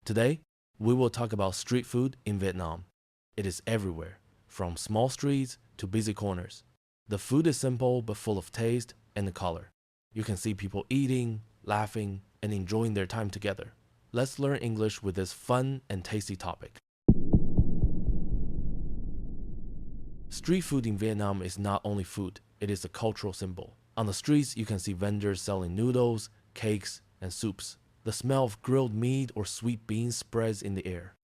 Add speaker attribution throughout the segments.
Speaker 1: Today, we will talk about street food in Vietnam. It is everywhere, from small streets to busy corners. The food is simple but full of taste and color. You can see people eating, laughing, and enjoying their time together. Let's learn English with this fun and tasty topic. Street food in Vietnam is not only food, it is a cultural symbol. On the streets, you can see vendors selling noodles, cakes, and soups. The smell of grilled meat or sweet beans spreads in the air.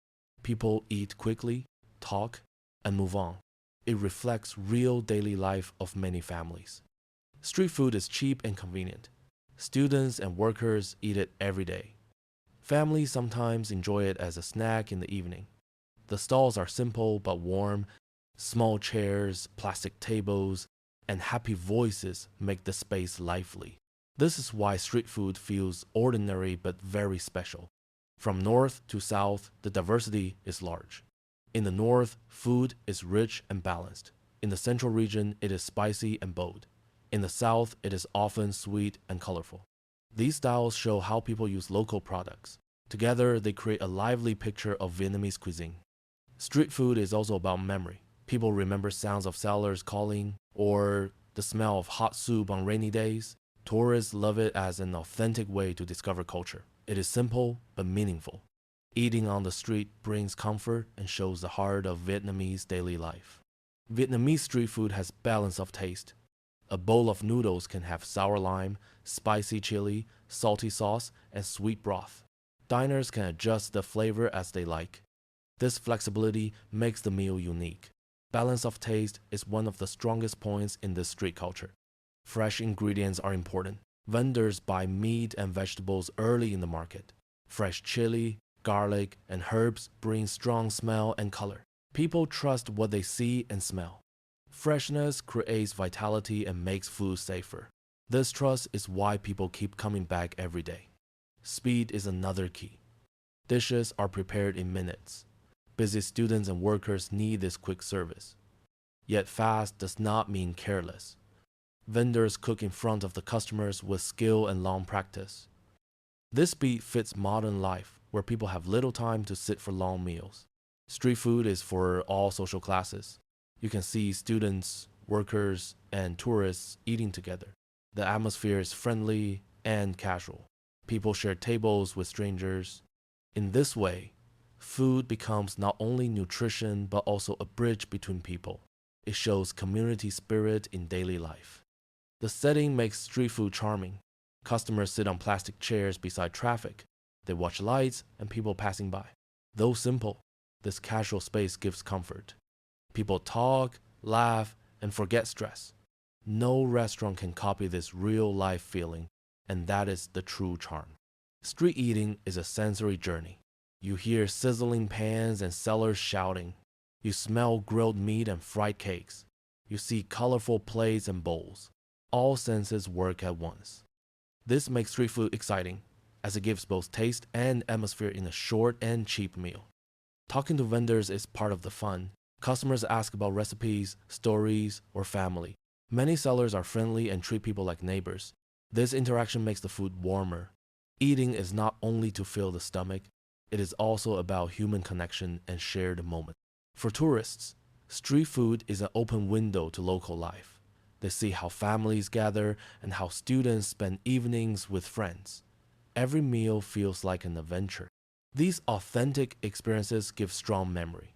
Speaker 1: People eat quickly, talk, and move on. It reflects real daily life of many families. Street food is cheap and convenient. Students and workers eat it every day. Families sometimes enjoy it as a snack in the evening. The stalls are simple but warm. Small chairs, plastic tables, and happy voices make the space lively. This is why street food feels ordinary but very special. From north to south, the diversity is large. In the north, food is rich and balanced. In the central region, it is spicy and bold. In the south, it is often sweet and colorful. These styles show how people use local products. Together, they create a lively picture of Vietnamese cuisine. Street food is also about memory. People remember sounds of sellers calling or the smell of hot soup on rainy days. Tourists love it as an authentic way to discover culture. It is simple but meaningful. Eating on the street brings comfort and shows the heart of Vietnamese daily life. Vietnamese street food has balance of taste. A bowl of noodles can have sour lime, spicy chili, salty sauce, and sweet broth. Diners can adjust the flavor as they like. This flexibility makes the meal unique. Balance of taste is one of the strongest points in this street culture. Fresh ingredients are important. Vendors buy meat and vegetables early in the market. Fresh chili, garlic, and herbs bring strong smell and color. People trust what they see and smell. Freshness creates vitality and makes food safer. This trust is why people keep coming back every day. Speed is another key. Dishes are prepared in minutes. Busy students and workers need this quick service. Yet fast does not mean careless. Vendors cook in front of the customers with skill and long practice. This speed fits modern life, where people have little time to sit for long meals. Street food is for all social classes. You can see students, workers, and tourists eating together. The atmosphere is friendly and casual. People share tables with strangers. In this way, food becomes not only nutrition but also a bridge between people. It shows community spirit in daily life. The setting makes street food charming. Customers sit on plastic chairs beside traffic. They watch lights and people passing by. Though simple, this casual space gives comfort. People talk, laugh, and forget stress. No restaurant can copy this real-life feeling, and that is the true charm. Street eating is a sensory journey. You hear sizzling pans and sellers shouting. You smell grilled meat and fried cakes. You see colorful plates and bowls. All senses work at once. This makes street food exciting, as it gives both taste and atmosphere in a short and cheap meal. Talking to vendors is part of the fun. Customers ask about recipes, stories, or family. Many sellers are friendly and treat people like neighbors. This interaction makes the food warmer. Eating is not only to fill the stomach, it is also about human connection and shared moment. For tourists, street food is an open window to local life. They see how families gather and how students spend evenings with friends. Every meal feels like an adventure. These authentic experiences give strong memory.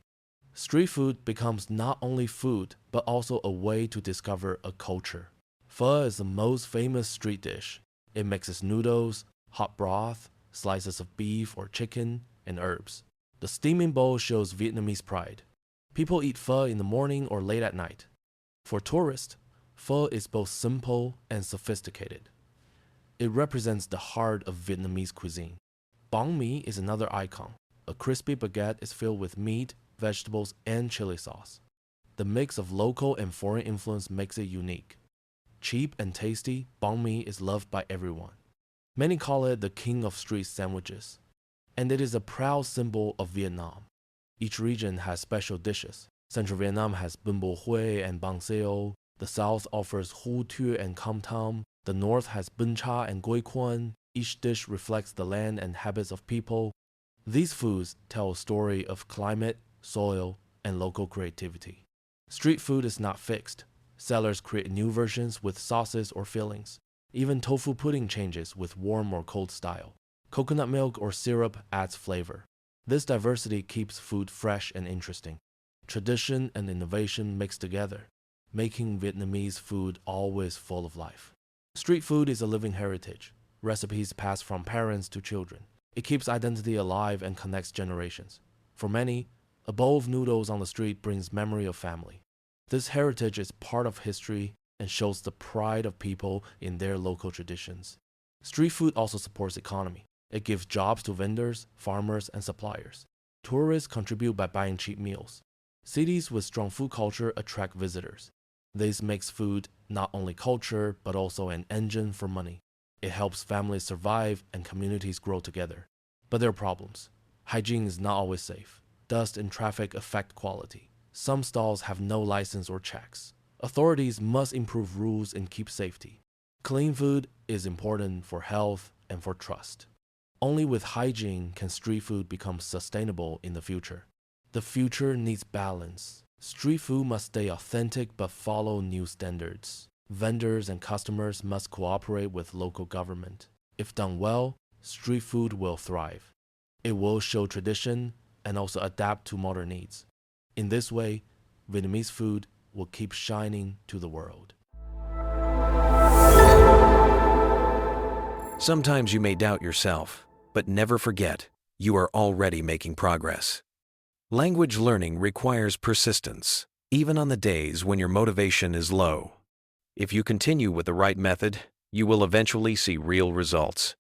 Speaker 1: Street food becomes not only food, but also a way to discover a culture. Pho is the most famous street dish. It mixes noodles, hot broth, slices of beef or chicken, and herbs. The steaming bowl shows Vietnamese pride. People eat pho in the morning or late at night. For tourists, pho is both simple and sophisticated. It represents the heart of Vietnamese cuisine. Bánh mì is another icon. A crispy baguette is filled with meat, vegetables, and chili sauce. The mix of local and foreign influence makes it unique. Cheap and tasty, bánh mì is loved by everyone. Many call it the king of street sandwiches, and it is a proud symbol of Vietnam. Each region has special dishes. Central Vietnam has bún bò Huế and bánh xèo. The south offers hủ tiếu and cam tam. The north has bún chả and goi quan. Each dish reflects the land and habits of people. These foods tell a story of climate, soil, and local creativity. Street food is not fixed. Sellers create new versions with sauces or fillings. Even tofu pudding changes with warm or cold style. Coconut milk or syrup adds flavor. This diversity keeps food fresh and interesting. Tradition and innovation mix together, making Vietnamese food always full of life. Street food is a living heritage. Recipes pass from parents to children. It keeps identity alive and connects generations. For many, a bowl of noodles on the street brings memory of family. This heritage is part of history and shows the pride of people in their local traditions. Street food also supports economy. It gives jobs to vendors, farmers, and suppliers. Tourists contribute by buying cheap meals. Cities with strong food culture attract visitors. This makes food not only culture, but also an engine for money. It helps families survive and communities grow together. But there are problems. Hygiene is not always safe. Dust and traffic affect quality. Some stalls have no license or checks. Authorities must improve rules and keep safety. Clean food is important for health and for trust. Only with hygiene can street food become sustainable in the future. The future needs balance. Street food must stay authentic but follow new standards. Vendors and customers must cooperate with local government. If done well, street food will thrive. It will show tradition and also adapt to modern needs. In this way, Vietnamese food will keep shining to the world.
Speaker 2: Sometimes you may doubt yourself, but never forget, you are already making progress. Language learning requires persistence, even on the days when your motivation is low. If you continue with the right method, you will eventually see real results.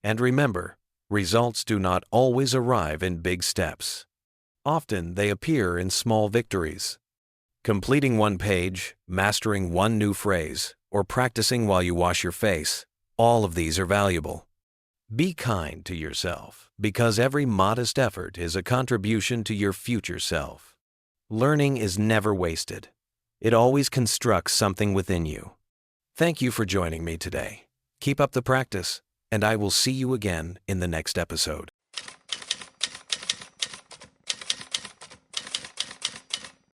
Speaker 2: And remember, results do not always arrive in big steps. Often they appear in small victories. Completing one page, mastering one new phrase, or practicing while you wash your face, all of these are valuable. Be kind to yourself, because every modest effort is a contribution to your future self. Learning is never wasted. It always constructs something within you. Thank you for joining me today. Keep up the practice, and I will see you again in the next episode.